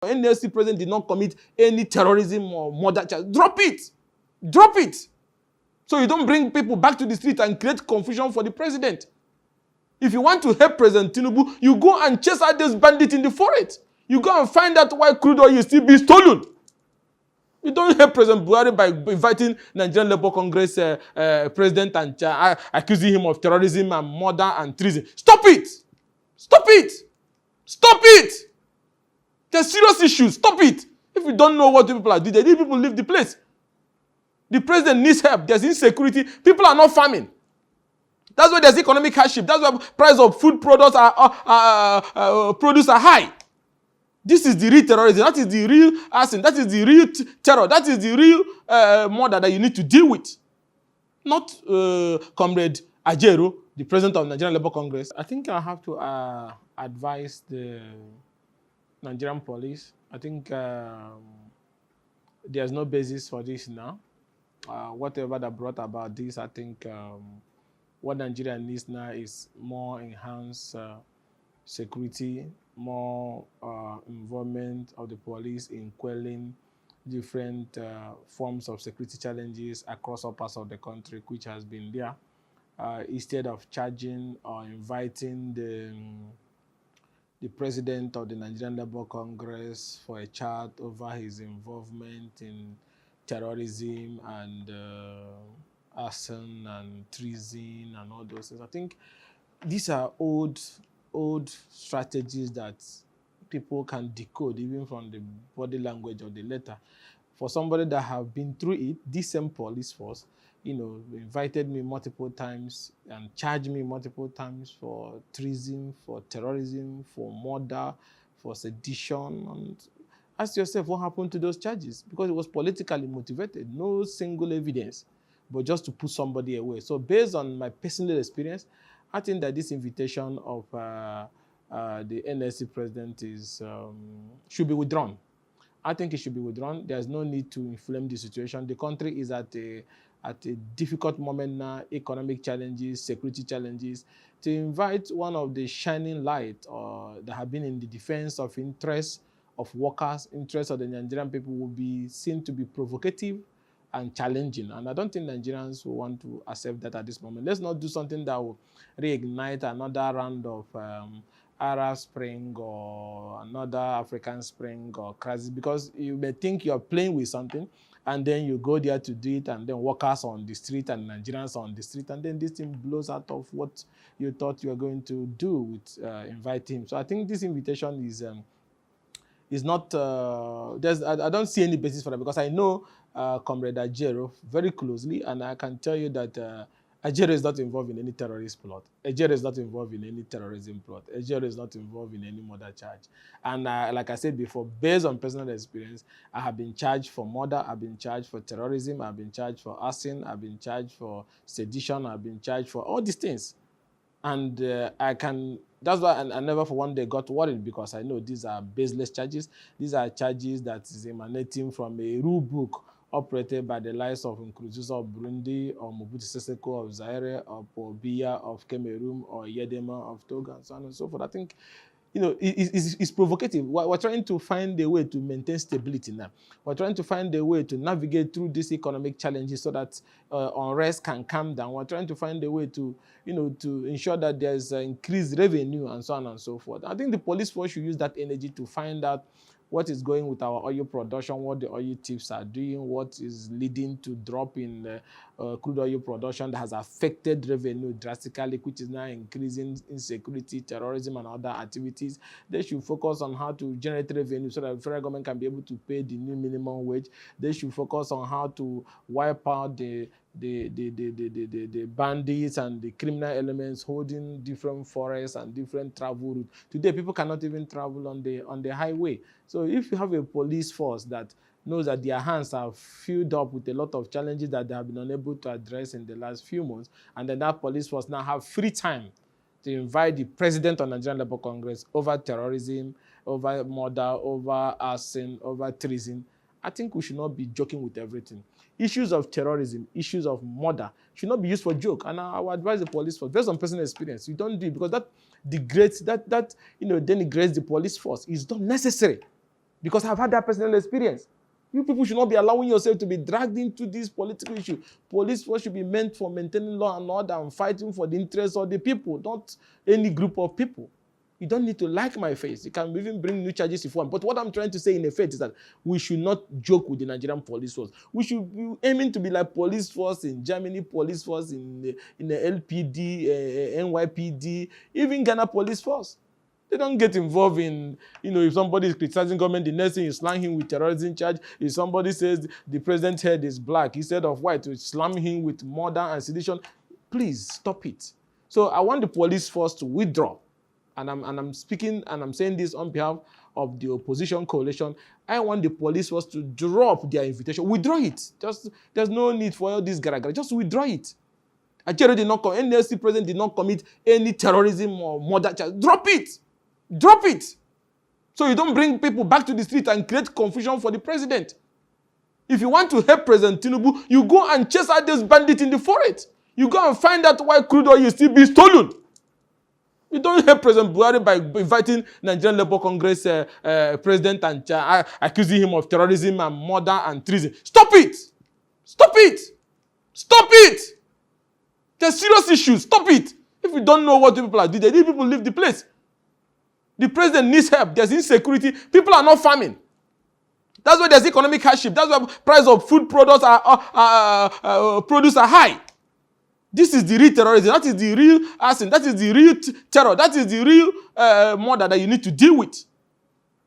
NSC president did not commit any terrorism or murder charge. Drop it. Drop it. So you don't bring people back to the street and create confusion for the president. If you want to help President Tinubu, you go and chase out those bandits in the forest. You go and find out why crude oil is still being stolen. You don't help President Buhari by inviting Nigerian Labour Congress president and accusing him of terrorism and murder and treason. Stop it! Stop it! Stop it! There's serious issues. Stop it! If you don't know what the people are doing, these people leave the place. The president needs help. There's insecurity. People are not farming. That's why there's economic hardship. That's why price of food products produce are high. This is the real terrorism. That is the real arson. That is the real terror. That is the real murder that you need to deal with. Not Comrade Ajaero, the president of Nigerian Labour Congress. I think I have to advise the Nigerian police. I think there's no basis for this now. Whatever that brought about this, I think what Nigeria needs now is more enhanced security, more involvement of the police in quelling different forms of security challenges across all parts of the country, which has been there. Instead of charging or inviting the president of the Nigerian Labour Congress for a chat over his involvement in terrorism and arson and treason and all those things. I think these are old strategies that people can decode even from the body language of the letter. For somebody that have been through it, this same police force, invited me multiple times and charged me multiple times for treason, for terrorism, for murder, for sedition. And ask yourself what happened to those charges, because it was politically motivated, no single evidence, but just to put somebody away. So based on my personal experience, I think that this invitation of the NSC president should be withdrawn. I think it should be withdrawn. There's no need to inflame the situation. The country is at a difficult moment now, economic challenges, security challenges. To invite one of the shining light that have been in the defense of interests of workers, interests of the Nigerian people, will be seen to be provocative and challenging. And I don't think Nigerians will want to accept that at this moment. Let's not do something that will reignite another round of Arab Spring or another African Spring or crisis, because you may think you're playing with something and then you go there to do it, and then workers on the street and Nigerians on the street, and then this thing blows out of what you thought you were going to do with inviting him. So I think this invitation is not, I don't see any basis for that, because I know Comrade Ajaero very closely, and I can tell you that Ajaero is not involved in any terrorist plot. Ajaero is not involved in any terrorism plot. Ajaero is not involved in any murder charge. And like I said before, based on personal experience, I have been charged for murder, I've been charged for terrorism, I've been charged for arson, I've been charged for sedition, I've been charged for all these things. And that's why I never for one day got worried, because I know these are baseless charges. These are charges that is emanating from a rule book operated by the likes of Nkurunziza of Burundi, or Mobutu Sese Seko of Zaire, or Paul Biya of Cameroon, or Yedema of Togo, and so on and so forth. I think, it's provocative. We're trying to find a way to maintain stability now. We're trying to find a way to navigate through these economic challenges so that unrest can calm down. We're trying to find a way to, to ensure that there's increased revenue and so on and so forth. I think the police force should use that energy to find out what is going with our oil production, what the oil thieves are doing, what is leading to drop in crude oil production that has affected revenue drastically, which is now increasing insecurity, terrorism, and other activities. They should focus on how to generate revenue so that the federal government can be able to pay the new minimum wage. They should focus on how to wipe out the bandits and the criminal elements holding different forests and different travel routes. Today, people cannot even travel on the highway. So if you have a police force that knows that their hands are filled up with a lot of challenges that they have been unable to address in the last few months, and then that police force now have free time to invite the president of Nigerian Labour Congress over terrorism, over murder, over arson, over treason, I think we should not be joking with everything. Issues of terrorism, issues of murder should not be used for joke. And I would advise the police force, based on personal experience, you don't do it, because that degrades, denigrates the police force. It's not necessary. Because I've had that personal experience. You people should not be allowing yourself to be dragged into this political issue. Police force should be meant for maintaining law and order and fighting for the interests of the people, not any group of people. You don't need to like my face. You can even bring new charges if you want. But what I'm trying to say in effect is that we should not joke with the Nigerian police force. We should be aiming to be like police force in Germany, police force in the LPD, NYPD, even Ghana police force. They don't get involved in, if somebody is criticizing government, the next thing you slam him with terrorism charge. If somebody says the president's head is black instead of white, you slam him with murder and sedition. Please stop it. So I want the police force to withdraw. And I'm speaking and I'm saying this on behalf of the opposition coalition. I want the police force to drop their invitation. Withdraw it. There's no need for all this gara-gara. Just withdraw it. Ajaero did not NLC president did not commit any terrorism or murder charge. Drop it. Drop it. So you don't bring people back to the street and create confusion for the president. If you want to help President Tinubu, you go and chase out those bandits in the forest. You go and find out why crude oil is still being stolen. You don't help President Buhari by inviting Nigerian Labour Congress president and accusing him of terrorism and murder and treason. Stop it! Stop it! Stop it! There's serious issues. Stop it! If you don't know what the people are doing, these people leave the place. The president needs help. There's insecurity. People are not farming. That's why there's economic hardship. That's why price of food products produce are high. This is the real terrorism. That is the real arson. That is the real terror. That is the real murder that you need to deal with.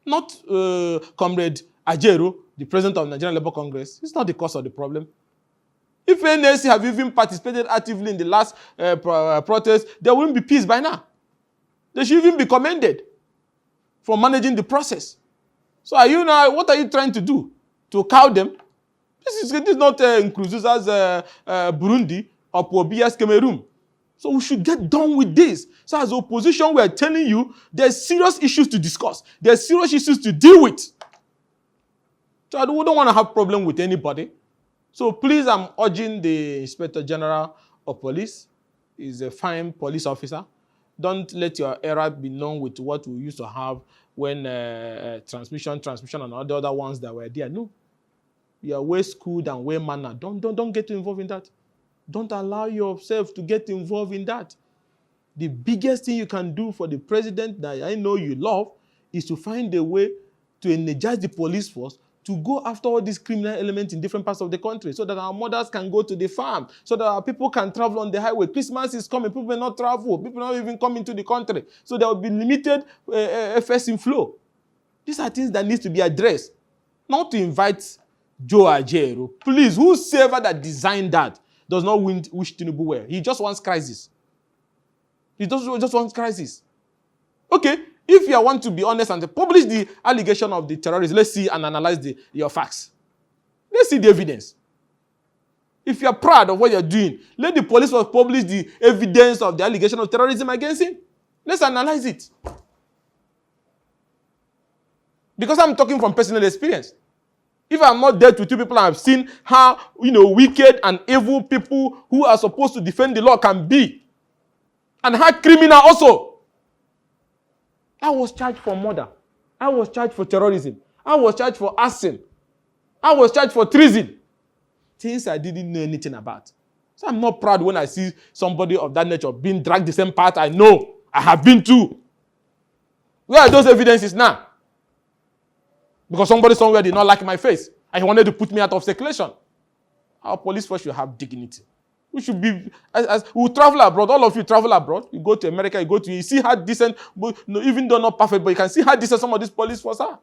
Not Comrade Ajaero, the president of Nigerian Labour Congress. It's not the cause of the problem. If NLC have even participated actively in the last protest, there wouldn't be peace by now. They should even be commended for managing the process. So what are you trying to do? To cow them? This is not Nkurunziza's Burundi or Pobia's Cameroon. So we should get done with this. So as opposition, we are telling you there's serious issues to discuss. There's serious issues to deal with. So we don't want to have problem with anybody. So please, I'm urging the Inspector General of Police. He's a fine police officer. Don't let your era be known with what we used to have when transmission, and all the other ones that were there. No. You are way schooled and way mannered. Don't get involved in that. Don't allow yourself to get involved in that. The biggest thing you can do for the president that I know you love is to find a way to energize the police force to go after all these criminal elements in different parts of the country so that our mothers can go to the farm, so that our people can travel on the highway. Christmas is coming. People will not travel. People will not even come into the country. So there will be limited FS inflow. These are things that need to be addressed. Not to invite Joe Ajaero. Please, whosoever that designed that does not wish Tinubu well. He just wants crisis. He just wants crisis. Okay, if you want to be honest and publish the allegation of the terrorists, let's see and analyze your facts. Let's see the evidence. If you are proud of what you're doing, let the police publish the evidence of the allegation of terrorism against him. Let's analyze it. Because I'm talking from personal experience. If I'm not dead with you people, I've seen how, wicked and evil people who are supposed to defend the law can be. And how criminal also. I was charged for murder. I was charged for terrorism. I was charged for arson. I was charged for treason. Things I didn't know anything about. So I'm not proud when I see somebody of that nature being dragged the same path I know. I have been to. Where are those evidences now? Because somebody somewhere did not like my face and he wanted to put me out of circulation. Our police force should have dignity. We should be, we travel abroad. All of you travel abroad. You go to America, you see how decent, even though not perfect, but you can see how decent some of these police force are.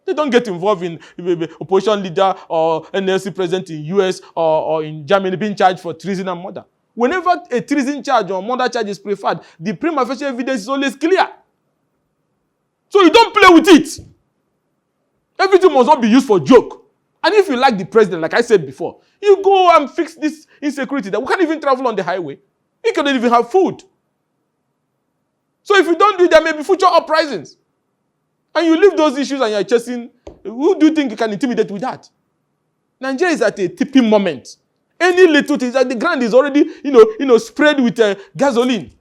They don't get involved in opposition leader or NLC president in US or in Germany being charged for treason and murder. Whenever a treason charge or murder charge is preferred, the prima facie evidence is always clear. So you don't play with it. Everything must not be used for joke. And if you like the president, like I said before, you go and fix this insecurity that we can't even travel on the highway. We cannot even have food. So if you don't do it, there may be future uprisings. And you leave those issues and you're chasing, who do you think you can intimidate with that? Nigeria is at a tipping moment. Any little thing, the ground is already, sprayed with gasoline.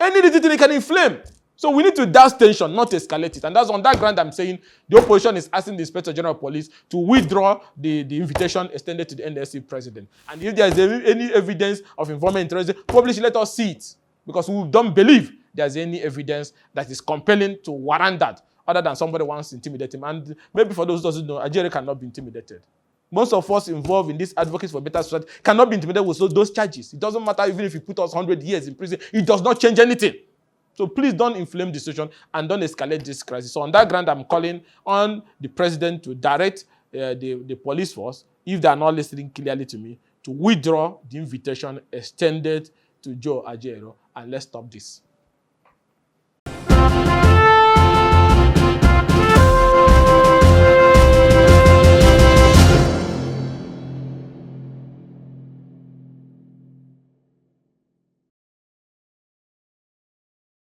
Any little thing it can inflame. So we need to douse tension, not escalate it. And that's on that ground I'm saying the opposition is asking the Inspector General of Police to withdraw the invitation extended to the NSC president. And if there is any evidence of involvement in terrorism, publish, let us see it. Because we don't believe there's any evidence that is compelling to warrant that, other than somebody wants to intimidate him. And maybe for those who doesn't know, Ajaero cannot be intimidated. Most of us involved in this advocacy for better society cannot be intimidated with those charges. It doesn't matter even if you put us 100 years in prison, it does not change anything. So please don't inflame the situation and don't escalate this crisis. So on that ground, I'm calling on the president to direct the police force, if they are not listening clearly to me, to withdraw the invitation extended to Joe Ajaero, and let's stop this.